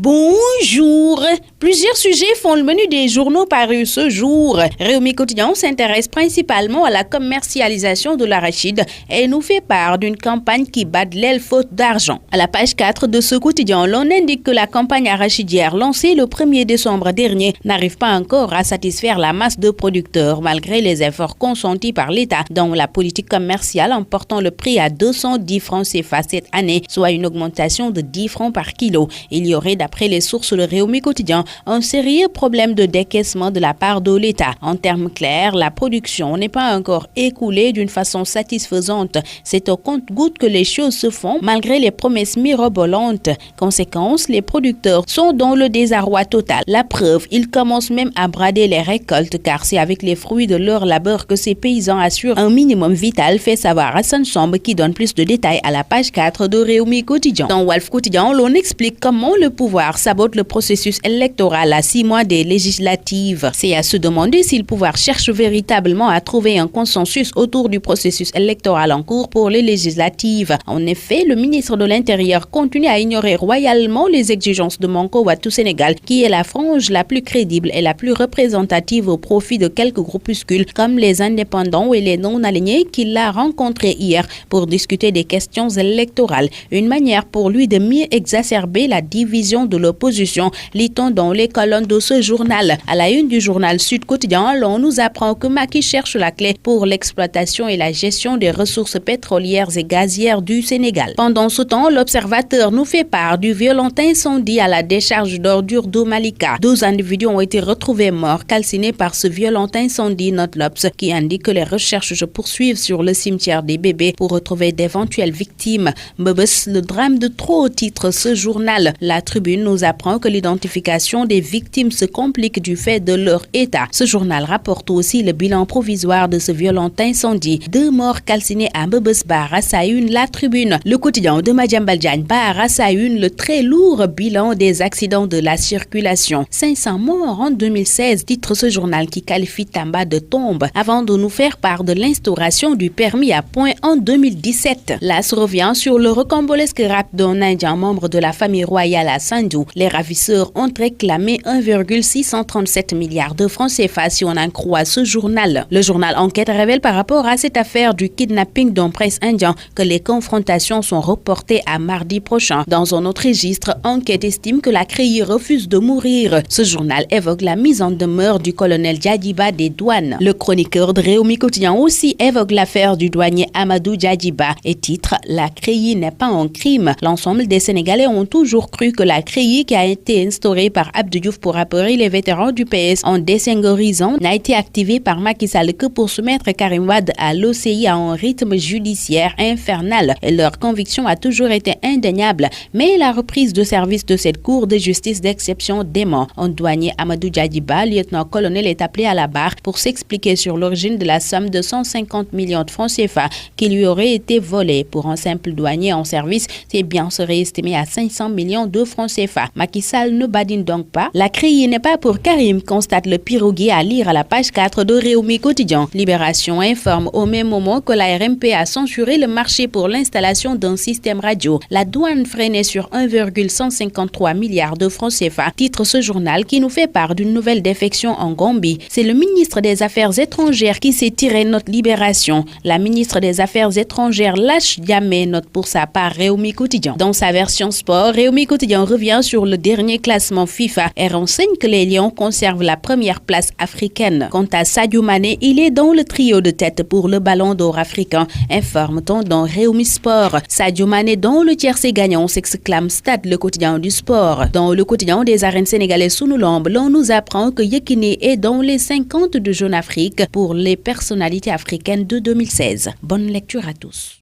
Bonjour. Plusieurs sujets font le menu des journaux parus ce jour. Réumi Quotidien s'intéresse principalement à la commercialisation de l'arachide et nous fait part d'une campagne qui bat de l'aile faute d'argent. À la page 4 de ce quotidien, l'on indique que la campagne arachidière lancée le 1er décembre dernier n'arrive pas encore à satisfaire la masse de producteurs malgré les efforts consentis par l'État dans la politique commerciale en portant le prix à 210 francs CFA cette année, soit une augmentation de 10 francs par kilo. Il y aurait, d'après les sources de Réumi Quotidien, un sérieux problème de décaissement de la part de l'État. En termes clairs, la production n'est pas encore écoulée d'une façon satisfaisante. C'est au compte-gouttes que les choses se font malgré les promesses mirobolantes. Conséquence, les producteurs sont dans le désarroi total. La preuve, ils commencent même à brader les récoltes car c'est avec les fruits de leur labeur que ces paysans assurent un minimum vital, fait savoir Hassan Samb qui donne plus de détails à la page 4 de Réumi Quotidien. Dans Walf Quotidien, l'on explique comment le pouvoir sabote le processus électoral à 6 mois des législatives. C'est à se demander si le pouvoir cherche véritablement à trouver un consensus autour du processus électoral en cours pour les législatives. En effet, le ministre de l'Intérieur continue à ignorer royalement les exigences de Manko Wattu Sénégal, qui est la frange la plus crédible et la plus représentative au profit de quelques groupuscules comme les indépendants et les non-alignés qu'il a rencontrés hier pour discuter des questions électorales. Une manière pour lui de mieux exacerber la division de l'opposition, lit-on dans les colonnes de ce journal. À la une du journal Sud Quotidien, l'on nous apprend que Macky cherche la clé pour l'exploitation et la gestion des ressources pétrolières et gazières du Sénégal. Pendant ce temps, l'Observateur nous fait part du violent incendie à la décharge d'ordures d'Eau Malika. 12 individus ont été retrouvés morts, calcinés par ce violent incendie, note l'Obs, qui indique que les recherches se poursuivent sur le cimetière des bébés pour retrouver d'éventuelles victimes. Mbebes, le drame de trop, titre ce journal. La Tribune nous apprend que l'identification des victimes se complique du fait de leur état. Ce journal rapporte aussi le bilan provisoire de ce violent incendie. 2 morts calcinés à Mbebes barre à sa une La Tribune. Le quotidien de Madiambal Diagne barre à sa une le très lourd bilan des accidents de la circulation. 500 morts en 2016, titre ce journal qui qualifie Tamba de tombe avant de nous faire part de l'instauration du permis à points en 2017. L'As revient sur le rocambolesque rap d'un Indien membre de la famille royale à Sandou. Les ravisseurs ont réclamé 1,637 milliards de francs CFA si on en croit ce journal. Le journal Enquête révèle par rapport à cette affaire du kidnapping d'un prince indien que les confrontations sont reportées à mardi prochain. Dans un autre registre, Enquête estime que la CREI refuse de mourir. Ce journal évoque la mise en demeure du colonel Djadiba des douanes. Le chroniqueur de Réumi Quotidien aussi évoque l'affaire du douanier Amadou Djadiba et titre « La CREI n'est pas un crime ». L'ensemble des Sénégalais ont toujours cru que la CREI qui a été instaurée par Abdou Diouf pour apeurer les vétérans du PS en désengorisant n'a été activée par Macky Sall que pour soumettre Karim Wade à l'OCI à un rythme judiciaire infernal. Et leur conviction a toujours été indéniable, mais la reprise de service de cette cour de justice d'exception dément. Un douanier Amadou Djadiba, lieutenant-colonel, est appelé à la barre pour s'expliquer sur l'origine de la somme de 150 millions de francs CFA qui lui aurait été volée. Pour un simple douanier en service, ses biens seraient estimés à 500 millions de francs CFA. Macky Sall ne badine donc pas. La CREI n'est pas pour Karim, constate le piroguier à lire à la page 4 de Réumi Quotidien. Libération informe au même moment que la RMP a censuré le marché pour l'installation d'un système radio. La douane freinait sur 1,153 milliards de francs CFA, titre ce journal qui nous fait part d'une nouvelle défection en Gambie. C'est le ministre des Affaires étrangères qui s'est tiré notre libération. La ministre des Affaires étrangères lâche Diamé, note pour sa part Réumi Quotidien. Dans sa version sport, Réumi Quotidien revient sur le dernier classement FIFA et renseigne que les Lions conservent la première place africaine. Quant à Sadio Mané, il est dans le trio de tête pour le ballon d'or africain, informe-t-on dans Réumi Sport. Sadio Mané dans le tiercé gagnant, s'exclame Stade, le quotidien du sport. Dans le quotidien des arènes sénégalaises Sunu Lamb, l'on nous apprend que Yekini est dans les 50 de Jeune Afrique pour les personnalités africaines de 2016. Bonne lecture à tous.